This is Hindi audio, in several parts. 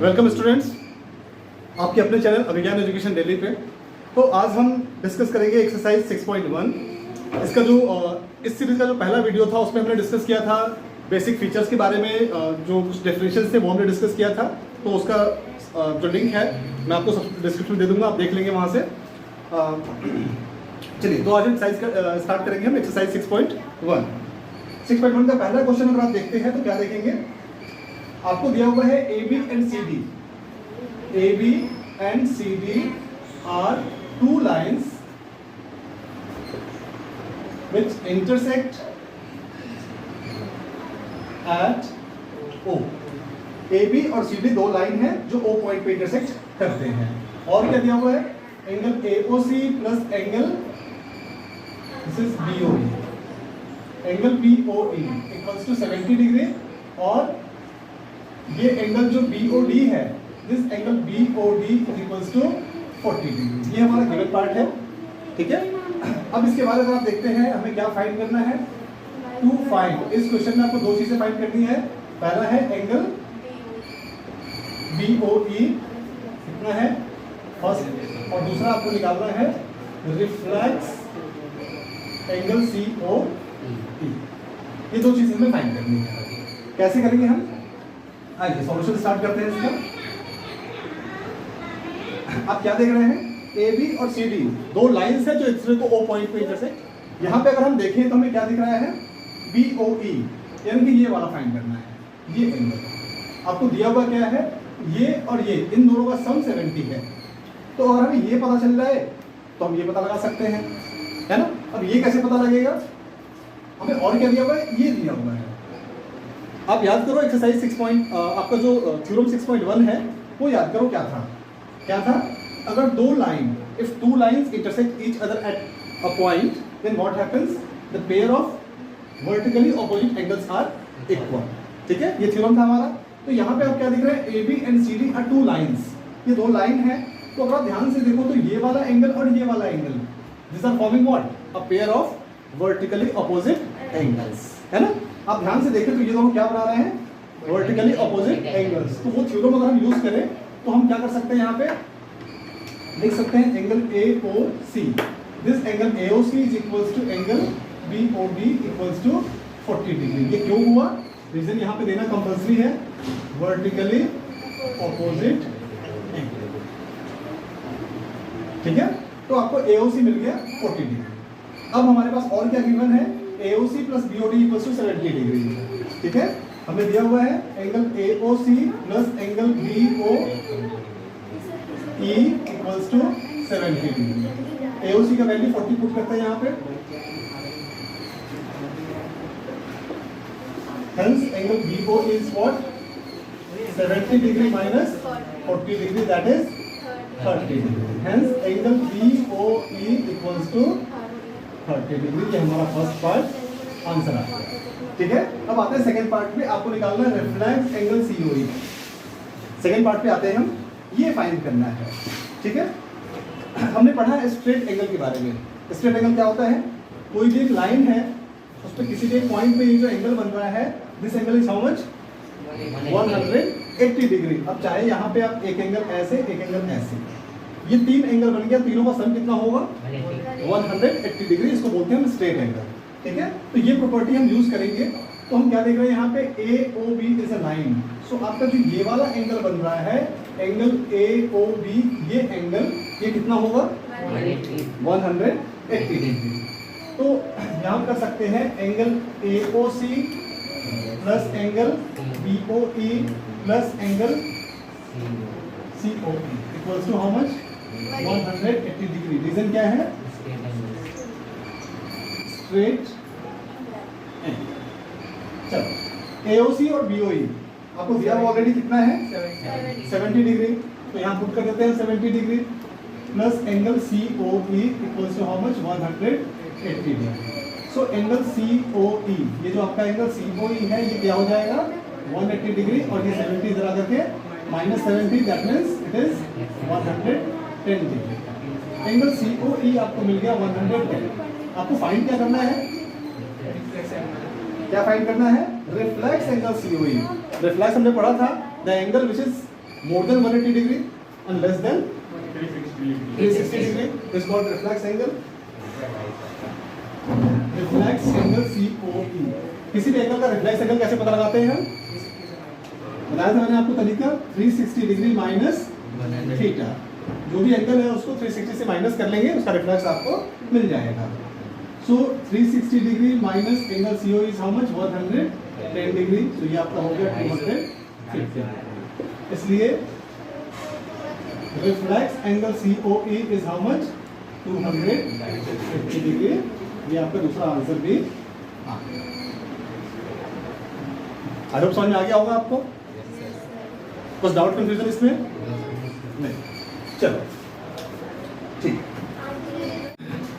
वेलकम स्टूडेंट्स, आपके अपने चैनल अभिज्ञान एजुकेशन दिल्ली पे। तो आज हम डिस्कस करेंगे एक्सरसाइज 6.1। इसका जो इस सीरीज का जो पहला वीडियो था उसमें हमने डिस्कस किया था बेसिक फीचर्स के बारे में, जो कुछ डेफिनेशंस थे वो हमने डिस्कस किया था। तो उसका जो लिंक है मैं आपको डिस्क्रिप्शन दे दूंगा, आप देख लेंगे वहाँ से। चलिए, तो आज हम एक्सरसाइज स्टार्ट करेंगे हम एक्सरसाइज 6.1। 6.1 का पहला क्वेश्चन अगर आप देखते हैं तो क्या देखेंगे, आपको दिया हुआ है AB and CD। AB and CD are two lines which intersect at O। AB और CD दो लाइन है जो O पॉइंट पे इंटरसेक्ट करते हैं। और क्या दिया हुआ है, angle AOC plus angle this is BOE, angle BOE equals to 70 degree. और ये एंगल जो BOD है, this angle BOD equals to 40 degree. ये हमारा गिवन पार्ट है, ठीक है। अब इसके बाद अगर आप देखते हैं हमें क्या फाइंड करना है, टू फाइंड। इस क्वेश्चन में आपको दो चीजें फाइंड करनी है। पहला है एंगल BOE कितना है फर्स्ट, और दूसरा आपको निकालना है रिफ्लेक्स एंगल COE। ये दो चीजें हमें फाइंड करनी है। कैसे करेंगे हम, आइए सॉल्यूशन स्टार्ट करते हैं इसका। आप क्या देख रहे हैं, AB और CD दो लाइंस है जो एक दूसरे को O पॉइंट पे इंटरसेक्ट। यहाँ पे अगर हम देखें तो हमें क्या दिख रहा है, BOE, यानी कि ये वाला फाइंड करना है। ये एंगल आपको दिया हुआ क्या है, ये और ये, इन दोनों का सम 70 है। तो अगर हमें ये पता चल रहा है तो हम ये पता लगा सकते हैं, है ना। अब ये कैसे पता लगेगा, हमें और क्या दिया हुआ है, ये दिया हुआ है। आप याद करो एक्सरसाइज 6 आपका जो थ्योरम 6.1 है वो याद करो क्या था, अगर दो line, if two lines intersect each other at a point then what happens, the pair of vertically opposite angles are equal. ठीक है, ये थ्योरम था हमारा। तो यहाँ पे आप क्या देख रहे हैं, AB and CD are two lines, ये दो लाइन है। तो अगर आप ध्यान से देखो तो ये वाला एंगल और ये वाला angle, this are forming what, a pair of vertically opposite angles, है ना। आप ध्यान से देखें तो ये दोनों क्या बना रहे हैं, वर्टिकली ऑपोजिट एंगल्स। तो वो थ्योरम अगर हम यूज करें तो हम क्या कर सकते हैं, यहाँ पे लिख सकते हैं angle AOC, this angle AOC is equals to angle BOD equals to 40 degree. ये क्यों हुआ, रीजन यहाँ पे देना कंपल्सरी है, वर्टिकली ऑपोजिट एंगल। ठीक है, तो आपको AOC मिल गया 40 डिग्री। अब हमारे पास और क्या गिवन है, AOC plus BOD equals to 70 degree. ठीक है, हमें दिया हुआ है angle AOC plus angle BOE equals to 70 degree. AOC का वैल्यू 40 पुट करते हैं यहाँ पे, hence angle BOE is what, 70 degree minus 40 degree, that is 30 degree. hence angle BOE equals to 30 degree. ये हमारा फर्स्ट पार्ट आंसर आ गया। ठीक है, अब आते हैं सेकंड पार्ट पे, आपको निकालना है reflex angle COE। Second part पे आते हैं हम, ये फाइंड करना है। ठीक है, हमने पढ़ा है स्ट्रेट एंगल के बारे में। स्ट्रेट एंगल क्या होता है, कोई भी एक लाइन है उस पर किसी भी एक पॉइंट पे ये जो एंगल बन रहा है, this angle is how much, 180 degree. अब चाहे यहाँ पे आप एक एंगल ऐसे, एक एंगल ऐसे, ये तीन एंगल बन गया, तीनों का सम कितना होगा, 180 डिग्री। इसको बोलते हैं हम स्ट्रेट एंगल। ठीक है, तो ये प्रॉपर्टी हम यूज करेंगे। तो हम क्या देख रहे हैं यहाँ पे, AOB इज अ लाइन। सो आपका जो ये वाला एंगल बन रहा है, एंगल AOB, ये एंगल ये कितना होगा, 180 डिग्री। तो यहाँ कर सकते हैं angle AOC plus angle BOE plus angle COE equals to how much, 180 degree. Reason क्या है, स्ट्रेट एंगल। चलो, AOC और BOE आपको दिया हुआ ऑलरेडी कितना है, 70 डिग्री। तो यहाँ पुट कर देते हैं 70 degree plus angle COE equals to how much, 180 degree. So angle COE, ये जो आपका एंगल COE है, ये क्या हो जाएगा, 180 डिग्री, और ये 70 इधर आ करके minus 70, that means it is 110 degree. Angle COE आपको मिल गया 110। आपको फाइंड क्या करना है, क्या फाइंड करना है, रिफ्लेक्स एंगल COE। रिफ्लेक्स हमने पढ़ा था, the angle which is more than 180 degree and less than 360 degree is called reflex angle. Reflex angle COE. किसी भी एंगल का रिफ्लेक्स एंगल कैसे पता लगाते हैं हम? बताया था मैंने आपको तरीका, 360 डिग्री माइनस थीटा। जो भी एंगल है उसको 360 से माइनस कर लेंगे, उसका रिफ्लेक्स आपको मिल जाएगा। सो 360 degree minus angle CO is how much? 110 degree. तो ये आपका हो गया 250। इसलिए reflex angle COE is how much? 250 degree. ये आपका दूसरा आंसर भी आ गया। आई होप समझ में आ गया होगा आपको। कुछ डाउट कंफ्यूजन इसमें नहीं? चलो ठीक,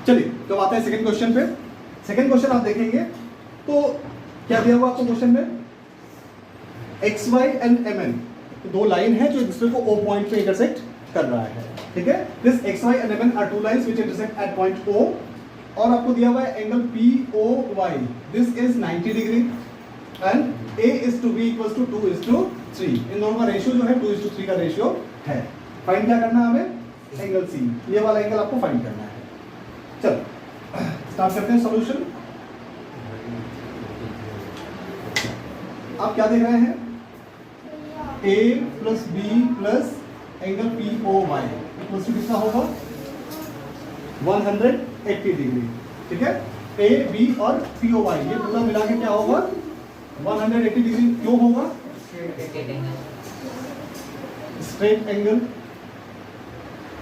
चलिए तो आते हैं सेकंड क्वेश्चन पे। सेकंड क्वेश्चन आप देखेंगे तो क्या दिया हुआ आपको क्वेश्चन में? XY एंड MN दो लाइन है जो एक दूसरे को O पॉइंट पे इंटरसेक्ट कर रहा है, ठीक है। This XY and MN are two lines which intersect at point O, और आपको दिया हुआ है angle POY, this is 90 degree and A is to B equals to 2:3। इन दोनों का रेशियो जो है 2:3 का रेशियो है। फाइंड क्या करना है हमें? एंगल C, ये वाला एंगल आपको फाइंड करना है। चलो स्टार्ट करते हैं सॉल्यूशन। आप क्या देख रहे हैं? A plus B plus angle POY equals to कितना होगा? 180 डिग्री, ठीक है। A, B और POY ये पूरा मिला के क्या होगा? 180 डिग्री। क्यों होगा? Straight angle.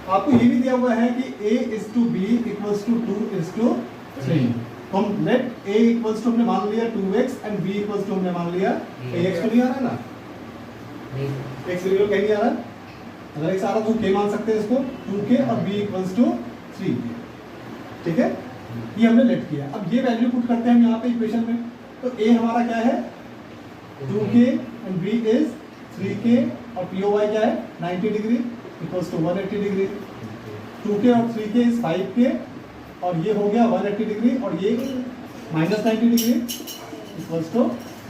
आपको ये भी दिया हुआ है कि A is to B equals to 2:3। हम लेट A equals to हमने मान लिया 2x and B equals to हमने मान लिया AX। तो नहीं आ रहा है ना? x वेरिएबल कहीं नहीं आ रहा। अगर x आ रहा तो k मान सकते हैं इसको, 2k और B equals to 3k, ठीक है। ये हमने लेट किया। अब ये वैल्यू पुट करते हैं हम यहाँ पे इक्वेशन में। तो A हमारा क्या है? 2k and B is 3k और POY क्या है? 90 degree equals to 180 degree. 2k और 3k इज 5k और ये हो गया 180 डिग्री और ये minus 90 degree equals to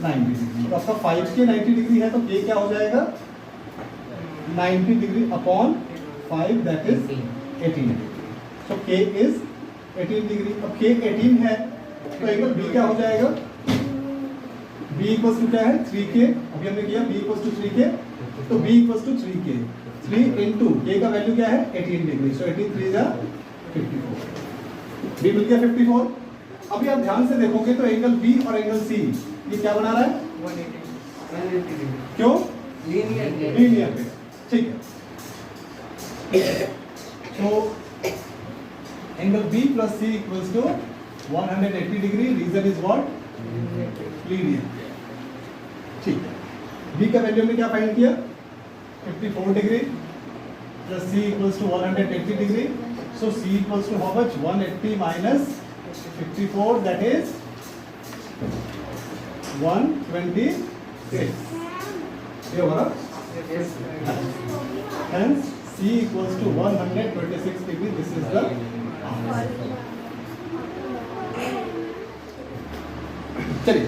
90 degree. तो आपका 5k 90 डिग्री है तो k क्या हो जाएगा? 90 degree upon 5 that is 18 degree. So k is 18 degree. अब k 18 है तो एंगल B क्या हो जाएगा? B इक्वल्स टू क्या है? 3k। अभी हमने किया B इक्वल्स टू 3k, तो B equals to 3k। 3 into k का वैल्यू क्या है? 18 डिग्री। सो 18 3 जा 54। B मिल गया 54। अभी आप ध्यान से देखोगे तो एंगल B और एंगल C ये क्या बना रहा है? 180 क्यों? लीनियर पे, ठीक है। तो angle B plus C equals to 180 degree. Reason is what? Linear, ठीक है। B का वैल्यू में क्या फाइंड किया? 54 degree plus C equals to 180 degree. So C equals to how much? 180 minus 54 that is 126। ये होगा। Hence C equals to 126 degree. This is the answer. चलिए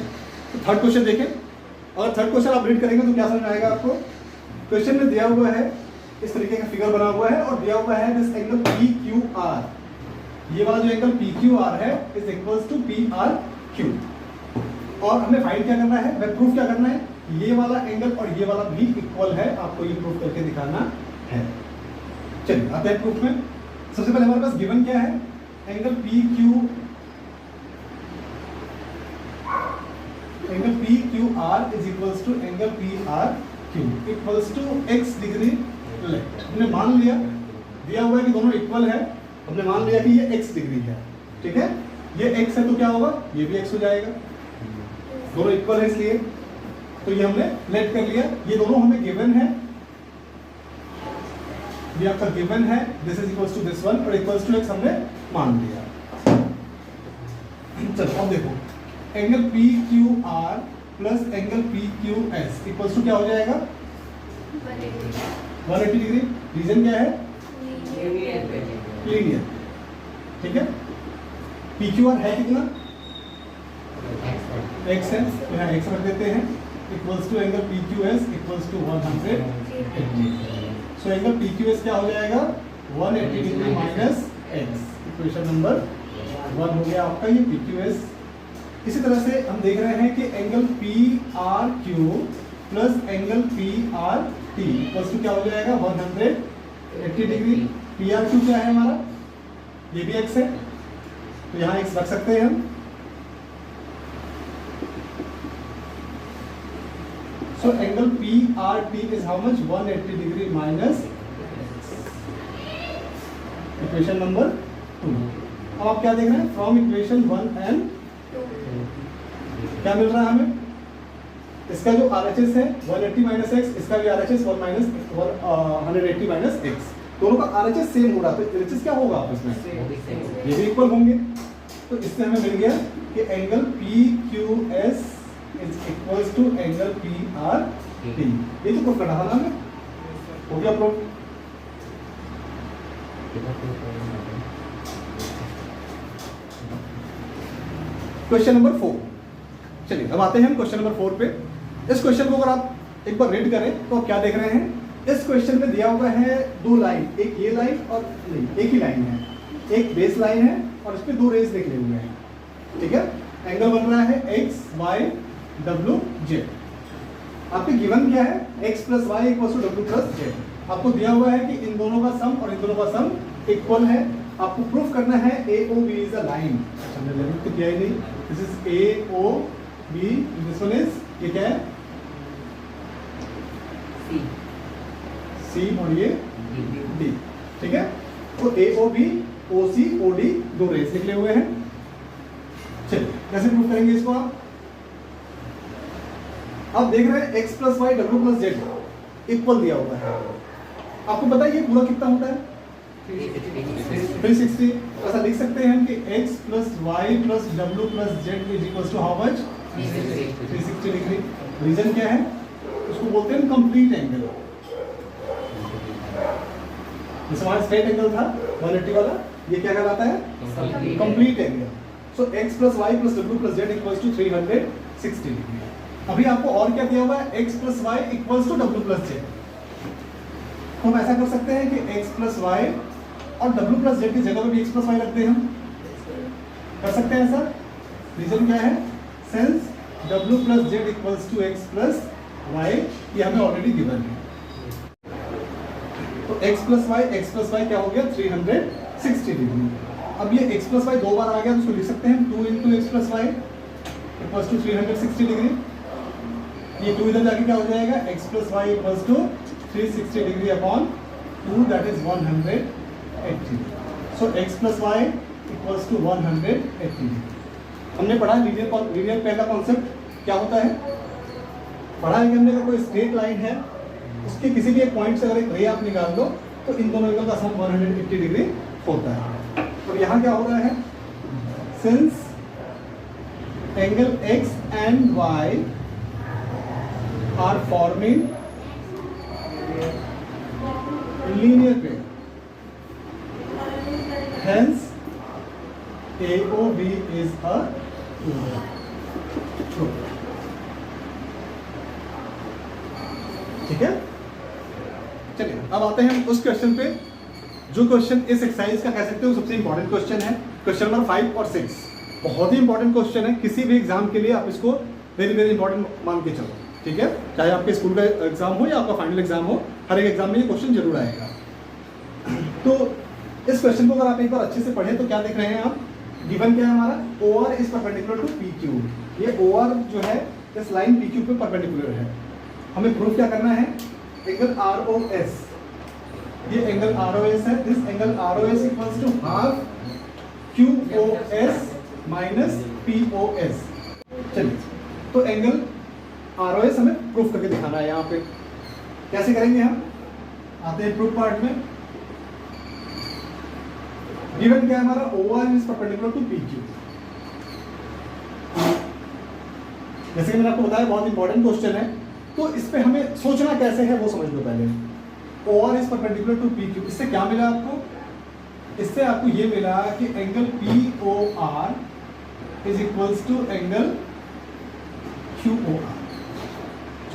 तो थर्ड क्वेश्चन देखें। अगर थर्ड क्वेश्चन आप रीड करेंगे तो क्या समझ में आएगा आपको? क्वेश्चन में दिया हुआ है इस तरीके का फिगर बना हुआ है और दिया हुआ है दिस एंगल PQR। ये वाला जो एंगल PQR है इज इक्वल्स टू PRQ। और हमें फाइंड क्या करना है? हमें प्रूफ क्या करना है? ये वाला एंगल और ये वाला भी इक्वल है। आपको ये प्रूफ करके दिखाना है। चलिए आते हैं प्रूफ में। सबसे पहले हमारे पास गिवन क्या है? Angle PQR is equals to angle PRQ equals to x degree left. हमने मान लिया, दिया हुआ है कि दोनों इक्वल है, हमने मान लिया कि ये x डिग्री है, ठीक है। ये x है तो क्या होगा? ये भी x हो जाएगा, दोनों इक्वल है इसलिए। तो ये हमने लेट कर लिया। ये दोनों हमें गिवन है, ये आपका गिवन है। This is equals to this one और इक्वल्स टू x हमने मान लिया। चलो अब देखो angle PQR plus angle PQS equals to क्या हो जाएगा? 180 डिग्री। रीजन क्या है? लीनियर, ठीक है। PQR है कितना? x है, तो यहाँ x रख देते हैं equals to angle PQS equals to 180। So angle PQS क्या हो जाएगा 180 degree minus x। Equation number 1 हो गया आपका ये PQS। इसी तरह से हम देख रहे हैं कि angle PRQ plus angle PRT equals to क्या हो जाएगा 180 डिग्री। PRQ क्या है हमारा, ये भी x है, तो यहाँ x रख सकते हैं हम। So angle PRT is how much 180 degree minus equation number 2। अब आप क्या देख रहे हैं फ्रॉम इक्वेशन 1 एंड क्या मिल रहा है हमें, इसका जो RHS है 180 माइनस एक्स, इसका भी RHS 180 माइनस एक्स, दोनों का RHS सेम हो रहा है, तो RHS क्या होगा आपस में, ये भी इक्वल होंगे। तो इससे हमें मिल गया कि angle PQS is equals to angle PRT। ये तो प्रूफ करना था ना हमें, हो गया प्रूफ। क्वेश्चन नंबर 4, चलिए अब आते हैं हम क्वेश्चन नंबर 4 पे। इस क्वेश्चन को अगर आप एक बार रीड करें तो आप क्या देख रहे हैं, इस क्वेश्चन में दिया हुआ है दो लाइन, एक ये लाइन और नहीं, एक ही लाइन है, एक बेस लाइन है और इस पे दो रेस निकले हुए हैं, ठीक है। एंगल बन रहा है एक्स वाई डब्ल्यू जेड। आपके गिवन क्या है x plus Y equal to W plus Z. आपको दिया हुआ है कि इन दोनों का सम और इन दोनों का सम इक्वल है। आपको प्रूफ करना है AOB इज अ लाइन। हमने लिमिट तो किया ही नहीं, this is AOB, this one is, ये क्या है C और ये D, ठीक है। तो AOB OC OD दो रेस निकले हुए हैं। चलिए कैसे प्रूफ करेंगे इसको आप देख रहे हैं x plus Y W plus Z equal दिया हुआ है। आपको पता है ये पूरा कितना होता है 360। ऐसा लिख सकते हैं हम कि x plus Y plus W plus Z is equal to how much 360 degree. Reason क्या है, उसको बोलते हैं कंप्लीट एंगल। जैसे हमारा स्ट्रेट एंगल था 180 वाला, ये क्या कहलाता है complete angle. So x plus Y plus W plus Z equal to 360 degree. अभी आपको और क्या दिया हुआ है x plus Y equals to W plus Z. हम ऐसा कर सकते हैं कि x प्लस वाई और डब्ल्यू प्लस जेड की जगह पे भी x प्लस वाई रखते हैं, हम कर सकते हैं ऐसा। रीजन क्या है, since W plus Z equals to x plus Y, ये हमें ऑलरेडी गिवन है। तो x प्लस वाई क्या हो गया 360 डिग्री। अब ये x प्लस वाई दो बार आ गया तो उसको लिख सकते हैं 2 into x plus Y equals to 360 degree. ये 2 इधर जाके क्या हो जाएगा x plus Y equals to 360 degree upon 2, that is 180। So x plus Y equals to 180। हमने पढ़ा लीनियर पेयर का कॉन्सेप्ट क्या होता है, पढ़ा है कि हमने अगर कोई स्ट्रेट लाइन है उसके किसी भी एक पॉइंट से अगर एक रे आप निकाल दो तो इन दोनों एंगल का सम 180 डिग्री होता है। और यहाँ क्या हो रहा है, since angle x and y are forming linear pair, hence AOB is a true। ठीक है, चलिए अब आते हैं उस क्वेश्चन पे जो क्वेश्चन इस एक्सरसाइज का कह सकते हो सबसे इंपॉर्टेंट क्वेश्चन है। क्वेश्चन नंबर 5 और 6 बहुत ही इंपॉर्टेंट क्वेश्चन है, किसी भी एग्जाम के लिए आप इसको वेरी वेरी इंपॉर्टेंट मान के चलो, ठीक है। चाहे आपके स्कूल का एग्जाम हो या आपका फाइनल एग्जाम हो, हर एक एग्जाम में ये क्वेश्चन जरूर आएगा। तो इस क्वेश्चन को अगर आप एक बार अच्छे से पढ़ें तो क्या देख रहे हैं आप, गिवन क्या है हमारा, OR is perpendicular to PQ। ये OR जो है इस लाइन PQ पे परपेंडिकुलर है। हमें प्रूफ क्या करना है, एंगल ROS, ये एंगल ROS है, this angle ROS equals to half QOS minus POS। चलिए तो एंगल ROS हमें प्रूफ करके दिखाना है। यहाँ पे कैसे करेंगे हम, आते हैं प्रूफ पार्ट में। गिवन क्या है हमारा, OR is perpendicular to PQ। जैसे कि मैंने आपको बताया बहुत इंपॉर्टेंट क्वेश्चन है, तो इस पे हमें सोचना कैसे है वो समझ लो पहले। OR is perpendicular to PQ, इससे क्या मिला आपको, इससे आपको ये मिला कि angle POR is equals to angle QOR।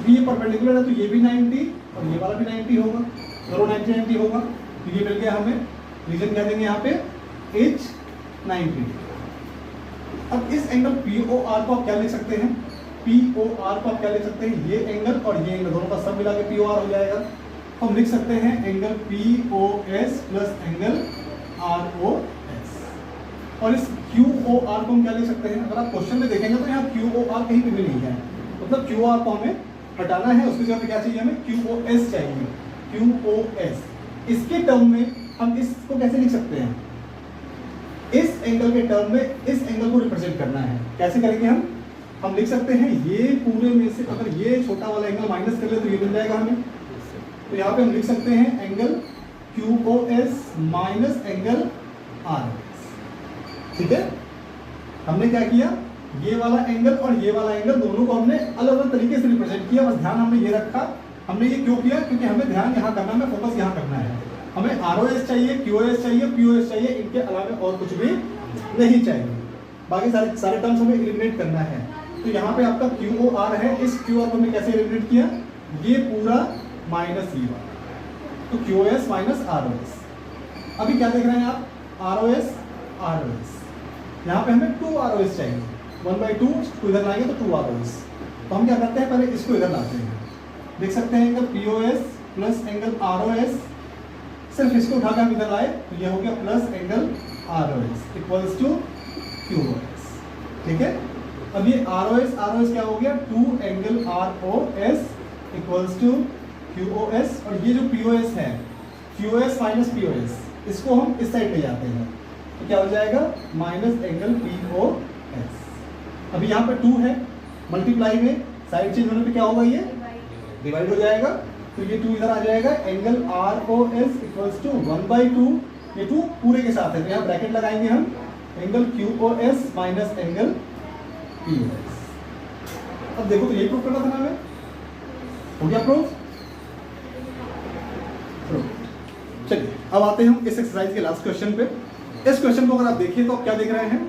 क्योंकि ये परपेंडिकुलर है तो ये भी 90 और ये वाला भी 90 होगा, दोनों 90 होगा, तो ये मिल गया हमें। रीजन क्या देंगे यहाँ पे, एच 90। अब इस एंगल POR को आप क्या लिख सकते हैं, POR को आप क्या लिख सकते हैं, ये एंगल और ये एंगल दोनों का सब मिला के POR हो जाएगा। तो हम लिख सकते हैं angle POS plus angle ROS। और इस QOR को हम क्या लिख सकते हैं, अगर आप क्वेश्चन में देखेंगे तो यहाँ QOR कहीं पे भी नहीं है, मतलब QR को हमें हटाना है, उसकी जगह पे क्या चाहिए, हमें QOS चाहिए, QOS। इसके टर्म में हम इसको कैसे लिख सकते हैं, इस एंगल के टर्म में इस एंगल को रिप्रेजेंट करना है। कैसे करेंगे हम लिख सकते हैं ये पूरे में से अगर ये छोटा वाला एंगल माइनस कर ले तो ये मिल जाएगा हमें। तो यहाँ पे हम लिख सकते हैं angle QOS minus angle ROS। ठीक है, हमने क्या किया, ये वाला एंगल और ये वाला एंगल दोनों को हमने अलग अलग तरीके से रिप्रेजेंट किया। बस ध्यान हमने ये रखा, हमने ये क्यों किया, क्योंकि हमें ध्यान यहाँ करना है, फोकस यहाँ करना है। हमें ROS चाहिए, QOS चाहिए, POS चाहिए, इनके अलावा और कुछ भी नहीं चाहिए। बाकी सारे टर्म्स हमें एलिमिनेट करना है। तो यहाँ पे आपका QOR है, इस QR को हमने कैसे एलिमिनेट किया, ये पूरा माइनस ये वाला, तो QOS माइनस ROS। अभी क्या देख रहे हैं आप, ROS यहाँ पे हमें 2 ROS चाहिए, 1/2 तो इधर लाएंगे तो 2 ROS। तो हम क्या करते हैं, पहले इसको इधर लाते हैं, देख सकते हैं angle POS plus angle ROS, सिर्फ इसको उठाकर हम इधर लाए तो ये हो गया plus angle ROS equals to QOS। ठीक है, अब ये ROS क्या हो गया, 2 angle ROS equals to QOS। और ये जो POS है, QOS माइनस POS, इसको हम इस साइड ले जाते हैं तो क्या हो जाएगा, माइनस एंगल POS। अभी यहाँ पे 2 है, मल्टीप्लाई में साइड चेंज होने पे क्या होगा, ये डिवाइड हो जाएगा, तो ये 2 इधर आ जाएगा। एंगल ROS इक्वल्स टू 1/2, ये 2 पूरे के साथ है तो यहाँ ब्रैकेट लगाएंगे हम, angle QOS minus angle POS। अब देखो तो यही प्रूफ करना था ना हमें, हो गया प्रूफ। चलिए अब आते हैं हम इस एक्सरसाइज के लास्ट क्वेश्चन पे। इस क्वेश्चन को अगर आप देखिए तो आप क्या देख रहे हैं,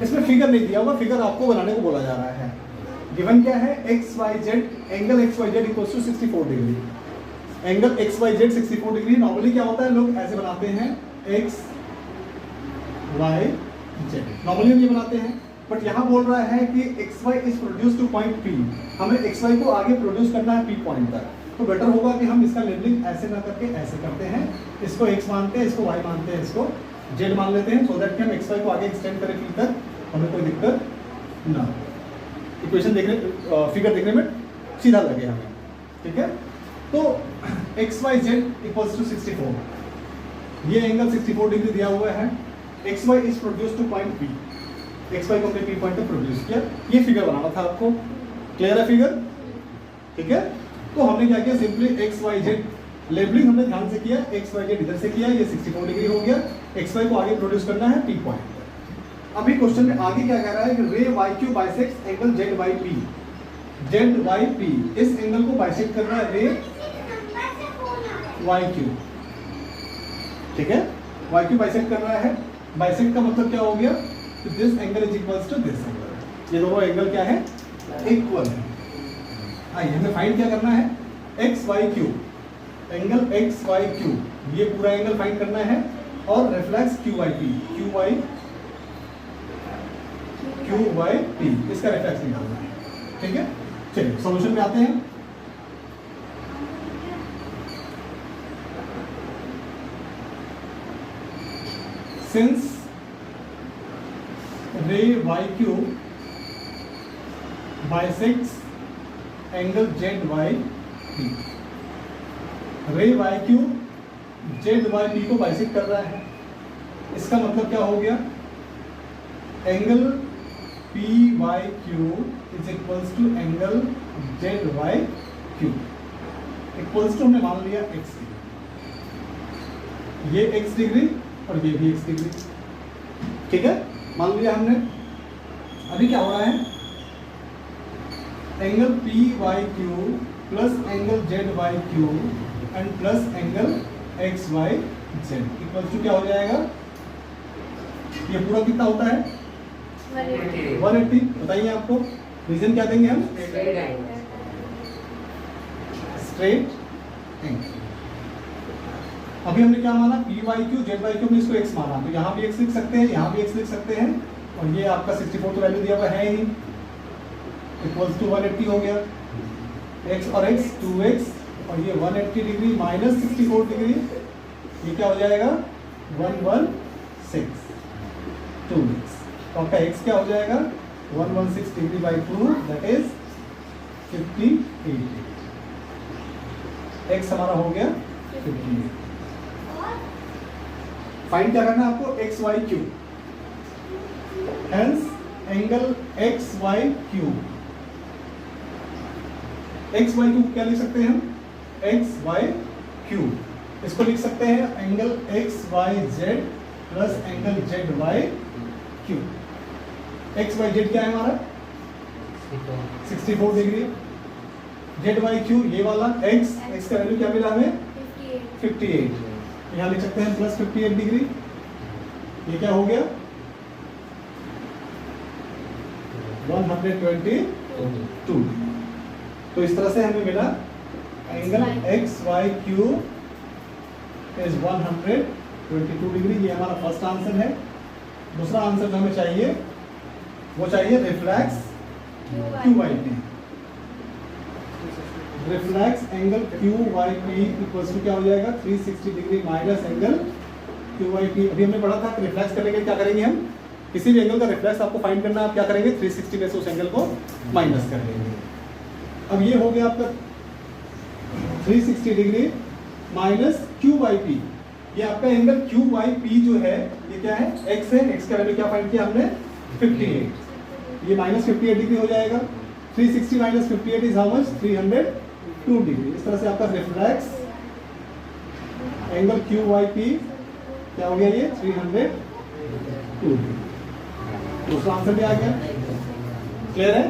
इसमें फिगर नहीं दिया हुआ, फिगर आपको बनाने को बोला जा रहा है। गिवन क्या है, XYZ, angle XYZ equals to 64 degree. Angle XYZ 64 degree. Normally क्या होता है, लोग ऐसे बनाते हैं XYZ, नॉर्मली हम ये बनाते हैं, बट यहाँ बोल रहा है कि XY is produce two point P, हमें XY को आगे प्रोड्यूस करना है P पॉइंट तक। तो बेटर होगा कि हम इसका लेबलिंग ऐसे ना करके ऐसे करते हैं, इसको X मानते हैं, इसको Y मानते हैं, इसको Z मान लेते हैं, सो दैट कि हम XY को आगे एक्सटेंड करें P तक, हमें कोई दिक्कत ना हो, इक्वेशन देखने फिगर देखने में सीधा लगे हमें। ठीक है, तो XYZ इक्वल्स टू 64, ये एंगल 64 डिग्री दिया हुआ है। XY is produce two point P, XY को हमने P पॉइंट तक प्रोड्यूस किया। ये फिगर बनाना था आपको, क्लियर है फिगर। ठीक है, तो हमने क्या किया, सिंपली XYZ लेबलिंग हमने ध्यान से किया, XYZ इधर से किया, ये 64 डिग्री हो गया। XY को आगे प्रोड्यूस करना है P पॉइंट। अभी क्वेश्चन में आगे क्या कह रहा है कि रे YQ bisects angle ZYP, ZYP इस एंगल को बाइसेक्ट कर रहा है रे YQ। ठीक है, YQ बाइसेक्ट कर रहा है, बाइसेक्ट का मतलब क्या हो गया, this angle is equals to this angle, ये दोनों एंगल क्या है, इक्वल है। आइए हमें फाइंड क्या करना है, XYQ, एंगल XYQ, ये पूरा एंगल फाइंड करना है, और रिफ्लेक्स QYP, QYP इसका रिफ्लेक्स निकालना है। ठीक है, चलिए सॉल्यूशन पे आते हैं। Since ray YQ bisects angle ZYP, ray YQ ZYP को बाइसेक्ट कर रहा है, इसका मतलब क्या हो गया, angle PYQ is equals to angle ZYQ equals to हमने मान लिया x डिग्री, ये x डिग्री और ये भी x डिग्री। ठीक है, मान लिया हमने। अभी क्या हो रहा है, angle PYQ plus angle ZYQ and plus angle XYZ equals to क्या हो जाएगा, ये पूरा कितना होता है 180। बताइए आपको रीजन क्या देंगे हम, स्ट्रेट एंगल। अभी हमने क्या माना, P Y Q Z Y Q, हमने इसको एक्स माना, तो यहाँ भी एक्स लिख सकते हैं, यहाँ भी एक्स लिख सकते हैं, और ये आपका 64 तो वैल्यू दिया हुआ है ही, इक्वल्स टू 180 हो गया, एक्स और एक्स 2x, और ये 180 डिग्री माइनस 64 डिग्री, ये क्या हो जाएगा 116 2x, तो आपका x क्या हो जाएगा 116 degree by 2, that is 58 degree. x हमारा हो गया 58। फाइंड क्या करना है आपको, X Y Q, hence angle X Y Q. X Y Q क्या लिख सकते हैं हम, एक्स वाई क्यू, इसको लिख सकते हैं angle X Y Z plus angle Z Y Q. X Y Z क्या है हमारा 64 डिग्री, जेड वाई क्यू ये वाला एक्स का वैल्यू क्या मिला हमें 58, यहाँ लिख सकते हैं प्लस 58 डिग्री, ये क्या हो गया 122। तो इस तरह से हमें मिला angle X Y Q is 122 degree, ये हमारा फर्स्ट आंसर है। दूसरा आंसर जो हमें चाहिए वो चाहिए reflex Q Y P, reflex angle Q Y P equals to क्या हो जाएगा 360 degree minus angle Q Y P. अभी हमने पढ़ा था कि रिफ्लेक्स करने के क्या करेंगे, हम किसी भी एंगल का रिफ्लेक्स आपको फाइंड करना है, आप क्या करेंगे 360 में से उस एंगल को माइनस कर देंगे। अब ये हो गया आपका 360 degree minus Q Y P, ये आपका एंगल क्यू वाई पी जो है ये क्या है एक्स है, एक्स का वैल्यू क्या फाइंड किया हमने 58, ये माइनस 58 डिग्री हो जाएगा। 360 माइनस 58 इज हाउ मच 302 डिग्री। इस तरह से आपका reflex angle Q Y P क्या हो गया, ये 302 डिग्री। दूसरा आंसर भी आ गया, क्लियर है।